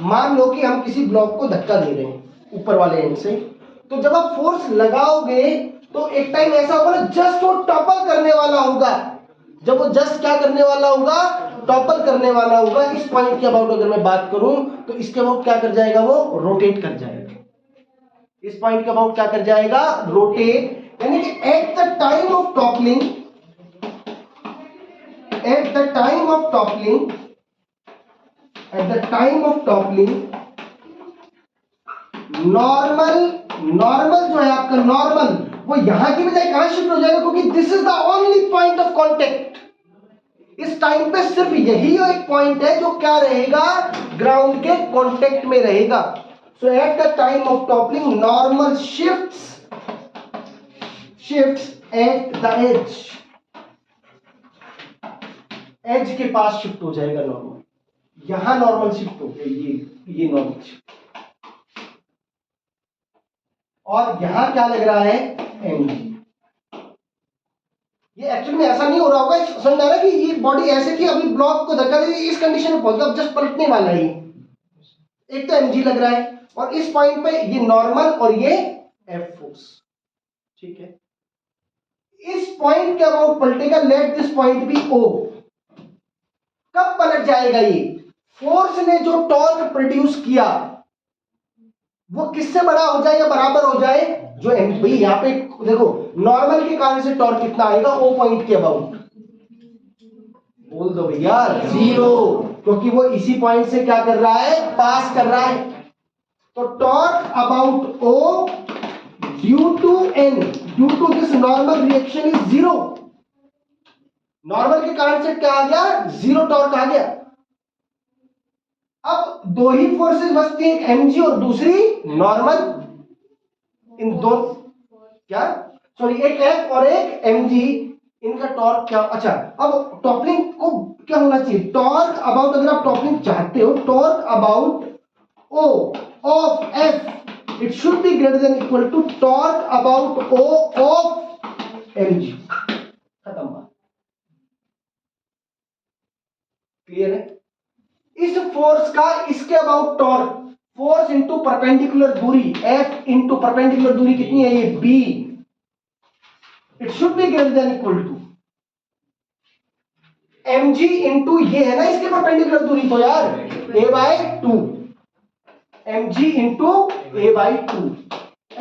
मान लो कि हम किसी ब्लॉक को धक्का दे रहे हैं ऊपर वाले एंड से, तो जब आप फोर्स लगाओगे तो एक टाइम ऐसा होगा ना, जस्ट वो टॉपल करने वाला होगा। जब वो जस्ट क्या करने वाला होगा, टॉपल करने वाला होगा। इस पॉइंट के अबाउट अगर मैं बात करूं तो इसके अबाउट क्या कर जाएगा, वो रोटेट कर जाएगा। इस पॉइंट के अबाउट क्या कर जाएगा, रोटेट। यानी कि eight the time of toppling, eight the time of toppling, eight the time of toppling, normal जो है आपका, नॉर्मल वो यहां की बजाय कहां शिफ्ट हो जाएगा, क्योंकि this is the only point of contact. इस टाइम पे सिर्फ यही एक पॉइंट है जो क्या रहेगा, ग्राउंड के कांटेक्ट में रहेगा। So at the time of toppling normal shifts at the edge के पास शिफ्ट हो जाएगा नॉर्मल। यहां नॉर्मल शिफ्ट हो गया, ये नॉर्मल शिफ्ट, और यहां क्या लग रहा है, mg। ये एक्चुअली में ऐसा नहीं हो रहा होगा, समझ आ रहा है कि ये बॉडी ऐसे थी, अभी ब्लॉक को धक्का दे इस कंडीशन में पहुंच गया, अब जस्ट पलटने वाला है। एक तो mg लग रहा है और इस पॉइंट पे ये नॉर्मल और ये f फोर्स, ठीक है। इस पॉइंट के अबाउट पलटेगा, let this point be o। कब पलट जाएगा ये, फोर्स ने जो टॉर्क प्रोड्यूस किया वो किससे बड़ा हो जाए या बराबर हो जाए, जो भाई यहाँ पे देखो नॉर्मल के कारण से टॉर्क कितना आएगा, ओ पॉइंट के अबाउट, बोल दो भैया 0, क्योंकि वो इसी पॉइंट से क्या कर रहा है, पास कर रहा है। तो torque about O due to N, due to this normal reaction is 0। Normal के कारण से क्या आ गया, 0 टॉर्क आ गया। अब दो ही फोर्सेस बचती हैं, एक mg और दूसरी नॉर्मल। इन दो क्या, सॉरी एक f और एक mg, इनका टॉर्क क्या, अच्छा अब टॉपलिंग को क्या होना चाहिए, टॉर्क अबाउट, अगर आप टॉपलिंग चाहते हो, torque about o of f it should be greater than equal to torque about o of mg। खत्म बात, क्लियर है। इस फोर्स का इसके about torque, force into perpendicular दूरी, F इंटू परपेंडिकुलर दूरी कितनी है, ये B, it should be greater than equal to mg into ये है ना इसके परपेंडिकुलर दूरी, तो यार a/2, mg into a/2,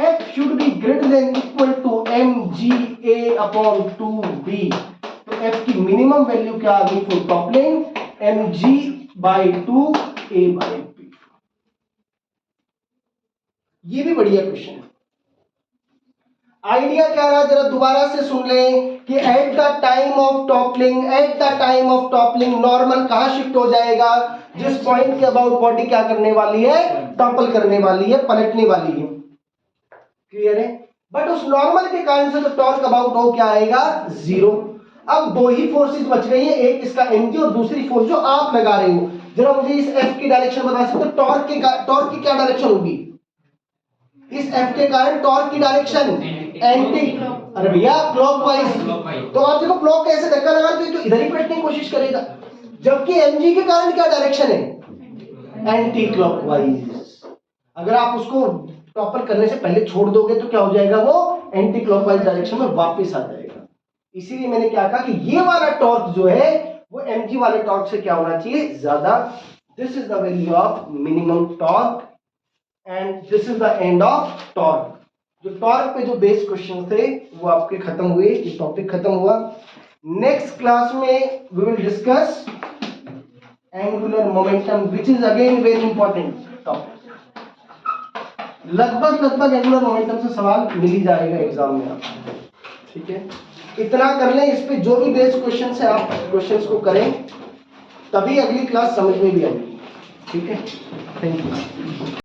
F should be greater than equal to mg a/2b। तो F की मिनिमम वैल्यू क्या आ गई फॉर टॉपलिंग, mg/2 a/b। ये भी बढ़िया क्वेश्चन है। आइडिया क्या रहा, जरा दोबारा से सुन लें कि eight the time of toppling, eight the time of toppling normal कहां शिफ्ट हो जाएगा, जिस पॉइंट के अबाउट बॉडी क्या करने वाली है, टॉपल करने वाली है, पलटने वाली है। क्लियर है। बट उस नॉर्मल के कारण से तो टॉर्क अबाउट हो क्या आएगा, 0। अब दो ही फोर्सेस बच गई है, एक इसका mg और दूसरी फोर्स जो आप लगा रहे हो। जरा मुझे इस f की डायरेक्शन बता सकते हो, टॉर्क की क्या डायरेक्शन होगी, इस एफ के कारण टॉर्क की डायरेक्शन एंटी, अरे भैया क्लॉकवाइज। तो आप देखो ब्लॉक कैसे धक्का लगा तो इधर ही पलटने की कोशिश करेगा, जबकि mg के कारण क्या डायरेक्शन है, एंटी क्लॉकवाइज। अगर आप उसको प्रॉपर करने से पहले छोड़ दोगे तो क्या हो जाएगा, वो एंटी क्लॉकवाइज डायरेक्शन में वापस आ जाएगा। इसीलिए मैंने क्या कहा कि ये वाला टॉर्क जो है वो mg वाले टॉर्क से क्या होना चाहिए, ज्यादा। This is the value of minimum torque and this is the end of torque. जो टॉर्क पे जो बेस क्वेश्चन थे वो आपके खत्म हुए, ये टॉपिक खत्म हुआ। नेक्स्ट क्लास में we will discuss angular momentum which is again very important topic. लगभग एंगुलर मोमेंटम से सवाल मिल ही जाएगा एग्जाम में आपको, ठीक है। इतना कर लें, इस पे जो भी बेस क्वेश्चन है आप क्वेश्चंस को करें, तभी अगली क्लास समझ में भी आएगी, ठीक है। Thank you.